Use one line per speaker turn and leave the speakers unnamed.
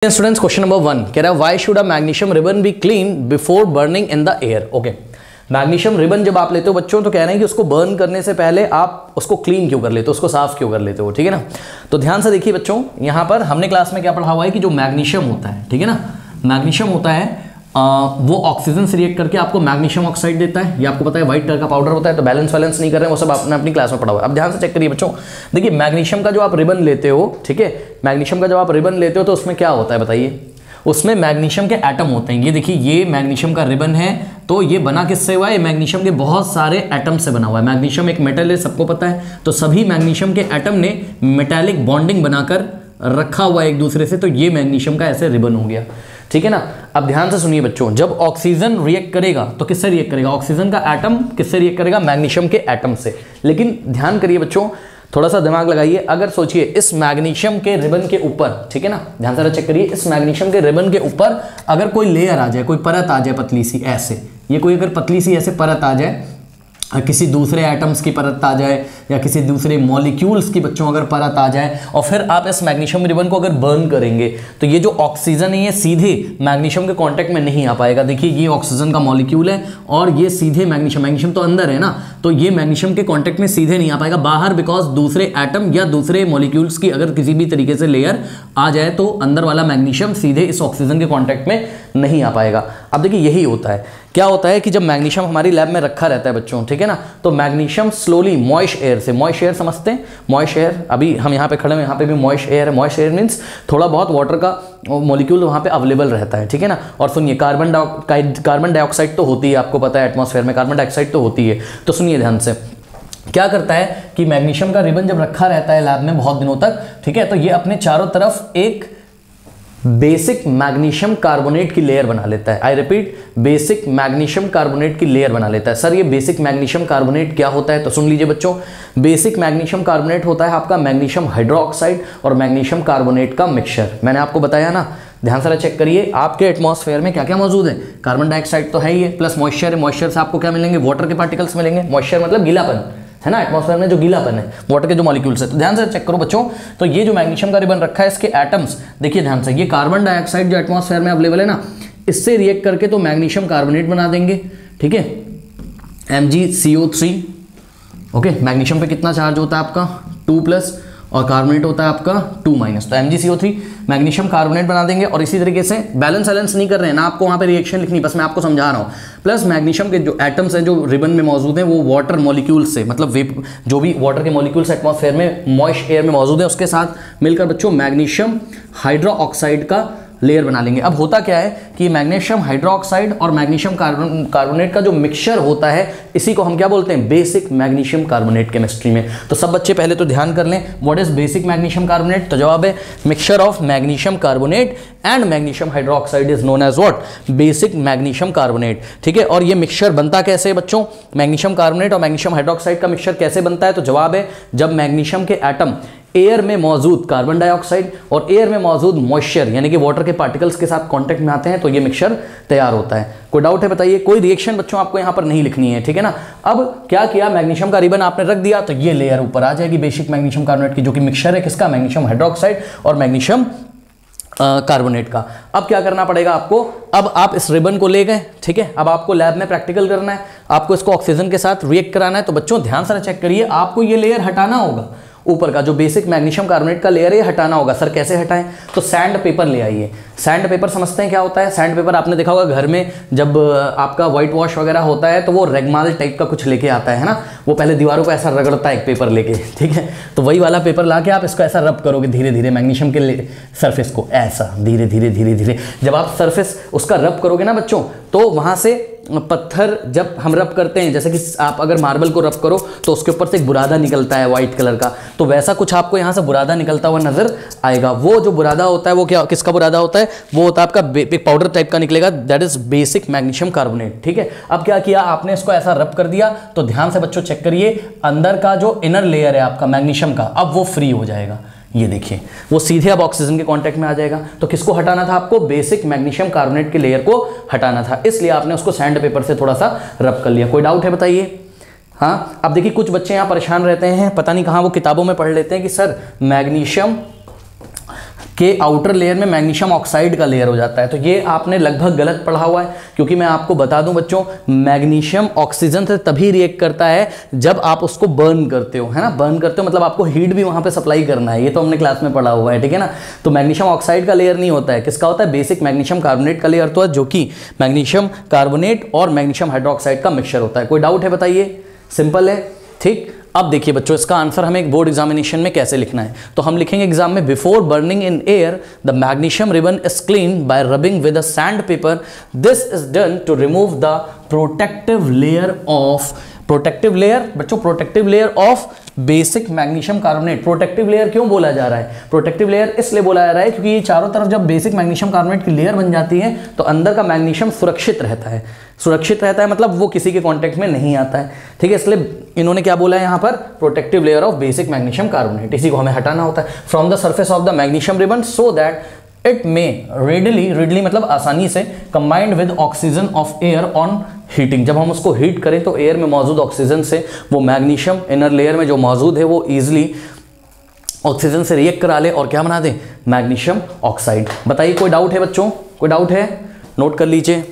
Students question number 1 कह रहा है why should a magnesium ribbon be clean before burning in the air. Okay, magnesium ribbon जब आप लेते हो बच्चों तो कह रहे हैं कि उसको बर्न करने से पहले आप उसको क्लीन क्यों कर लेते हो, उसको साफ क्यों कर लेते हो। ठीक है ना, तो ध्यान से देखिए बच्चों, यहाँ पर हमने क्लास में क्या पढ़ा हुआ है कि जो मैग्नीशियम होता है, ठीक है ना, मैग्नीशियम होता है वो ऑक्सीजन से रिएक्ट करके आपको मैग्नीशियम ऑक्साइड देता है। ये आपको पता है व्हाइट कलर का पाउडर होता है, तो बैलेंस नहीं कर रहे हैं, वो सब आपने अपनी क्लास में पढ़ा हुआ है। अब ध्यान से चेक करिए बच्चों, देखिए मैग्नीशियम का जो आप रिबन लेते हो, ठीक है, मैग्नीशियम का जब आप रिबन लेते हो तो उसमें क्या होता है बताइए, उसमें मैग्नीशियम के एटम होते हैं। ये देखिए, ये मैग्नीशियम का रिबन है, तो ये बना किससे हुआ है, मैग्नीशियम के बहुत सारे एटम से बना हुआ है। मैग्नीशियम एक मेटल है, सबको पता है, तो सभी मैग्नीशियम के एटम ने मेटालिक बॉन्डिंग बनाकर रखा हुआ है एक दूसरे से, तो ये मैग्नीशियम का ऐसे रिबन हो गया। ठीक है ना, अब ध्यान से सुनिए बच्चों, जब ऑक्सीजन रिएक्ट करेगा तो किससे रिएक्ट करेगा, ऑक्सीजन का एटम किससे रिएक्ट करेगा, मैग्नीशियम के एटम से। लेकिन ध्यान करिए बच्चों, थोड़ा सा दिमाग लगाइए, अगर सोचिए इस मैग्नीशियम के रिबन के ऊपर, ठीक है ना, ध्यान से चेक करिए, इस मैग्नीशियम के रिबन के ऊपर अगर कोई लेयर आ जाए, कोई परत आ जाए पतली सी ऐसे, ये कोई अगर पतली सी ऐसे परत आ जाए, किसी दूसरे एटम्स की परत आ जाए या किसी दूसरे मॉलिक्यूल्स की बच्चों अगर परत आ जाए, और फिर आप इस मैग्नीशियम रिबन को अगर बर्न करेंगे तो ये जो ऑक्सीजन है ये सीधे मैग्नीशियम के कांटेक्ट में नहीं आ पाएगा। देखिए ये ऑक्सीजन का मॉलिक्यूल है और ये सीधे मैग्नीशियम तो अंदर है ना, तो ये मैग्नीशियम के कांटेक्ट में सीधे नहीं आ पाएगा बाहर, बिकॉज दूसरे एटम या दूसरे मॉलिक्यूल्स की अगर किसी भी तरीके से लेयर आ जाए तो अंदर वाला मैग्नीशियम सीधे इस ऑक्सीजन के कांटेक्ट में नहीं आ पाएगा। अब देखिए यही होता है, क्या होता है कि जब मैग्नीशियम हमारी लैब में रखा रहता है बच्चों, ठीक है ना, तो मैग्नीशियम स्लोली मॉइस्ट एयर से, मॉइस्ट एयर समझते हैं, मॉइस्ट एयर, अभी हम यहाँ पे खड़े हैं, यहाँ पे भी मॉइस्ट एयर है। मॉइस्ट एयर मींस थोड़ा बहुत वाटर का मॉलिक्यूल वहाँ पे अवेलेबल रहता है, ठीक है ना। और सुनिए, कार्बन डाइऑक्साइड तो होती है, आपको पता है एटमॉस्फेयर में कार्बन डाइऑक्साइड तो होती है। तो सुनिए ध्यान से, क्या करता है कि मैग्नीशियम का रिबन जब रखा रहता है लैब में बहुत दिनों तक, ठीक है, तो ये अपने चारों तरफ एक बेसिक मैग्नीशियम कार्बोनेट की लेयर बना लेता है। I repeat, basic magnesium carbonate की लेयर बना लेता है। सर ये बेसिक मैग्नीशियम कार्बोनेट क्या होता है, तो सुन लीजिए बच्चों, बेसिक मैग्नीशियम कार्बोनेट होता है आपका मैग्नीशियम हाइड्रोक्साइड और मैग्नीशियम कार्बोनेट का मिक्सचर। मैंने आपको बताया ना, ध्यान से चेक करिए, आपके एटमॉस्फेयर में क्या क्या मौजूद है, कार्बन डाइऑक्साइड तो है ही है, प्लस मॉइस्चर है, मॉइस्चर से आपको क्या मिलेंगे, वाटर के पार्टिकल्स मिलेंगे। मॉइस्चर मतलब गीलापन है ना, एटमॉस्फेयर में जो गीलापन है वाटर के जो मॉलिक्यूल्स है। तो ध्यान से चेक करो बच्चों, तो ये जो मैग्नीशियम का रिबन रखा है इसके एटम्स देखिए ध्यान से, ये कार्बन डाइऑक्साइड जो एटमॉस्फेयर में अवेलेबल है ना, इससे रिएक्ट करके तो मैग्नीशियम कार्बोनेट बना देंगे, ठीक है, MgCO3। ओके, मैग्नीशियम पे कितना चार्ज होता है आपका 2+ और कार्बोनेट होता है आपका 2-, तो MgCO3 मैग्नीशियम कार्बोनेट बना देंगे। और इसी तरीके से बैलेंस नहीं कर रहे हैं ना, आपको वहाँ पे रिएक्शन लिखनी, बस मैं आपको समझा रहा हूँ। प्लस मैग्नीशियम के जो एटम्स हैं जो रिबन में मौजूद हैं वो वाटर मॉलिक्यूल्स से, मतलब जो भी वाटर के मॉलिक्यूल्स एटमॉस्फेयर में मॉइस्ट एयर में मौजूद है उसके साथ मिलकर बच्चों मैग्नीशियम हाइड्रोक्साइड का लेयर बना लेंगे। अब होता क्या है कि मैग्नीशियम हाइड्रोक्साइड और मैग्नीशियम कार्बोनेट का जो मिक्सचर होता है, इसी को हम क्या बोलते हैं, बेसिक मैग्नीशियम कार्बोनेट केमिस्ट्री में। तो सब बच्चे पहले तो ध्यान कर लें, what is basic magnesium carbonate, तो जवाब है mixture of magnesium carbonate and magnesium hydroxide is known as what, basic magnesium carbonate. ठीक है, और ये मिक्सचर बनता कैसे है बच्चों, मैग्नीशियम कार्बोनेट और मैग्नीशियम हाइड्रोक्साइड का मिक्सचर कैसे बनता है, तो जवाब है जब मैग्नीशियम के एटम एयर में मौजूद कार्बन डाइऑक्साइड और एयर में मौजूद मॉइस्चर यानी कि वाटर के पार्टिकल्स के साथ कांटेक्ट में आते हैं, तो ये मिक्सचर तैयार होता है। कोई डाउट है बताइए, कोई रिएक्शन बच्चों आपको यहां पर नहीं लिखनी है, ठीक है ना। अब क्या किया, मैग्नीशियम का रिबन आपने रख दिया, तो ये लेयर ऊपर आ जाएगी बेसिक मैग्नीशियम कार्बोनेट की, जो कि मिक्सचर है किसका, मैग्नीशियम हाइड्रोक्साइड और मैग्नीशियम कार्बोनेट का। अब क्या करना पड़ेगा आपको, अब आप इस रिबन को ले गए, ठीक है, अब आपको लैब में प्रैक्टिकल करना है, आपको इसको ऑक्सीजन के साथ रिएक्ट कराना है। तो बच्चों ध्यान से चेक करिए, आपको ये लेयर हटाना होगा, ऊपर का जो बेसिक मैग्नीशियम कार्बोनेट का लेयर है हटाना होगा। सर कैसे हटाएं, तो सैंड पेपर ले आइए। सैंड पेपर समझते हैं क्या होता है, सैंड पेपर आपने देखा होगा घर में जब आपका व्हाइट वॉश वगैरह होता है तो वो रेगमाल टाइप का कुछ लेके आता है ना, वो पहले दीवारों को ऐसा रगड़ता है एक पेपर लेके, ठीक है, तो वही वाला पेपर ला के आप इसको ऐसा रब करोगे धीरे धीरे मैग्नीशियम के सरफेस को, ऐसा धीरे धीरे धीरे धीरे जब आप सरफेस उसका रब करोगे ना बच्चों, तो वहां से पत्थर जब हम रब करते हैं, जैसे कि आप अगर मार्बल को रब करो तो उसके ऊपर से एक बुरादा निकलता है व्हाइट कलर का, तो वैसा कुछ आपको यहाँ से बुरादा निकलता हुआ नजर आएगा। वो जो बुरादा होता है वो क्या, किसका बुरादा होता है, वो होता है आपका एक पाउडर टाइप का निकलेगा, that is basic magnesium carbonate. ठीक है, अब क्या किया आपने, इसको ऐसा रब कर दिया, तो ध्यान से बच्चों चेक करिए, अंदर का जो इनर लेयर है आपका मैग्नीशियम का, अब वो फ्री हो जाएगा। ये देखिए वो सीधे अब ऑक्सीजन के कांटेक्ट में आ जाएगा। तो किसको हटाना था आपको, बेसिक मैग्नीशियम कार्बोनेट के लेयर को हटाना था, इसलिए आपने उसको सैंड पेपर से थोड़ा सा रब कर लिया। कोई डाउट है बताइए। हाँ, अब देखिए कुछ बच्चे यहाँ परेशान रहते हैं, पता नहीं कहाँ वो किताबों में पढ़ लेते हैं कि सर मैग्नीशियम के आउटर लेयर में मैग्नीशियम ऑक्साइड का लेयर हो जाता है। तो ये आपने लगभग गलत पढ़ा हुआ है, क्योंकि मैं आपको बता दूं बच्चों, मैग्नीशियम ऑक्सीजन से तभी रिएक्ट करता है जब आप उसको बर्न करते हो, है ना। बर्न करते हो मतलब आपको हीट भी वहां पे सप्लाई करना है, ये तो हमने क्लास में पढ़ा हुआ है, ठीक है ना। तो मैग्नीशियम ऑक्साइड का लेयर नहीं होता है, किसका होता है, बेसिक मैग्नीशियम कार्बोनेट का लेयर तो है, जो कि मैग्नीशियम कार्बोनेट और मैग्नीशियम हाइड्रोक्साइड का मिक्सचर होता है। कोई डाउट है बताइए, सिंपल है, ठीक। अब देखिए बच्चों, इसका आंसर हमें एक बोर्ड एग्जामिनेशन में कैसे लिखना है, तो हम लिखेंगे एग्जाम में, before burning in air the magnesium ribbon is clean by rubbing with a sand paper. This is done to remove the protective layer of, protective layer बच्चों, protective layer of basic magnesium carbonate. Protective layer क्यों बोला जा रहा है, protective layer इसलिए बोला जा रहा है क्योंकि ये चारों तरफ जब बेसिक मैग्नीशियम कार्बोनेट की लेयर बन जाती है तो अंदर का मैग्नीशियम सुरक्षित रहता है। सुरक्षित रहता है मतलब वो किसी के कांटेक्ट में नहीं आता है, ठीक है। इसलिए इन्होंने क्या बोला है यहाँ पर, protective layer of basic magnesium carbonate, इसी को हमें हटाना होता है from the surface of the magnesium ribbon so that it may readily मतलब आसानी से combined with oxygen of air on heating. जब हम उसको हीट करें तो एयर में मौजूद ऑक्सीजन से वो मैग्नीशियम इनर लेयर में जो मौजूद है वो ईजिली ऑक्सीजन से रिएक्ट करा ले और क्या बना दे, मैग्नीशियम ऑक्साइड। बताइए कोई डाउट है बच्चों, कोई डाउट है, नोट कर लीजिए।